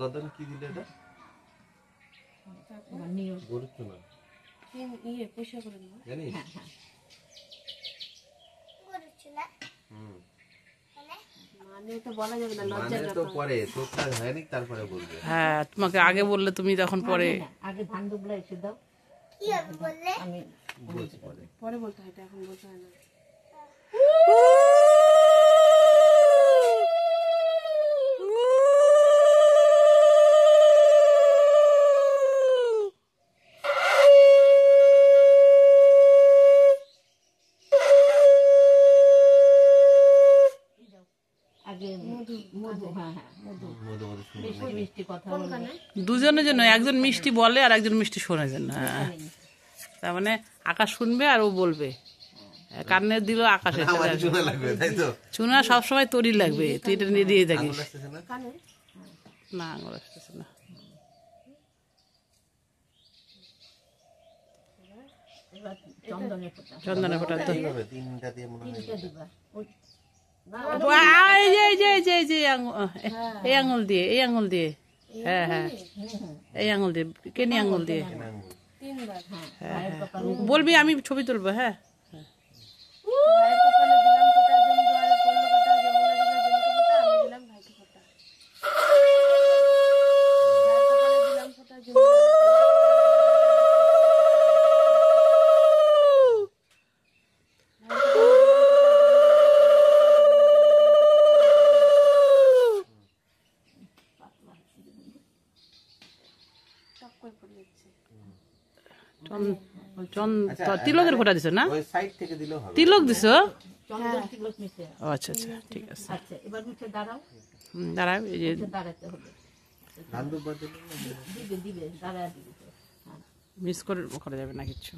গদন কি দিলে এটা? গরুর চুনা। পয়সা করে নেব। জানিস? গরুর চুনা। মানে তো বলা যাবে না, লজ্জা লাগে। মানে তো পরে তোর কাজ হয়নি তারপরে বলবে। হ্যাঁ, তোমাকে আগে বললে তুমি তখন পরে। আগে ধান ডুবলা এসে দাও। কি হবে বললে? আমি বলছি পরে। পরে বলতে হয়, এটা এখন বলতে হয় না। দুজনের জন্য, একজন মিষ্টি বলে আর একজন মিষ্টি শোনার জন্য। হ্যাঁ, তার মানে আকাশ শুনবে আর ও বলবে। কানে দিল আকাশে চুনা সবসময় তৈরি লাগবে, তুই এটা নিয়ে দিয়ে থাকিস। না, আঙুল আসতেছে না। চন্দনের ফোঁটা তো এই আঙুল দিয়ে, এই আঙুল দিয়ে। হ্যাঁ হ্যাঁ, এই আঙুল দিয়ে, কেনি আঙুল দিয়ে। হ্যাঁ, বলবি, আমি ছবি তুলবো। হ্যাঁ, তিলকের ফোঁটা দিছো না? তিলক দিছো? আচ্ছা আচ্ছা, ঠিক আছে। দাঁড়াও, এই যে মিস করা যাবে না কিচ্ছু।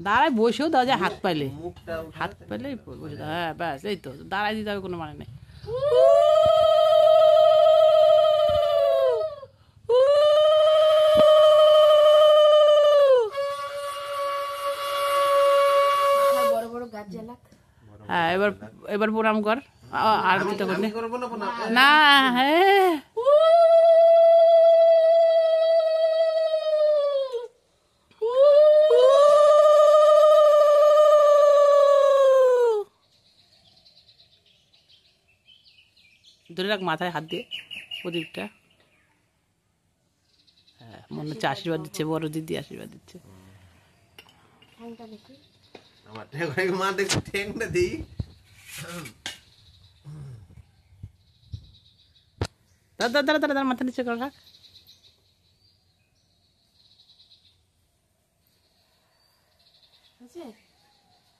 দাঁড়ায় বসেও দেওয়া যায়, হাত পাইলে বসে দাও। হ্যাঁ ব্যাস, এই তো দাঁড়ায় দিতে হবে, কোনো মানে নেই। হ্যাঁ, এবার প্রণাম কর। আর না, হ্যাঁ ধরে রাখ, মাথায় হাত দিয়ে প্রদীপটা। হ্যাঁ, মনে হচ্ছে আশীর্বাদ দিচ্ছে, বড় দিদি আশীর্বাদ দিচ্ছে। দাদা মাথা নিচে কর, রাখ।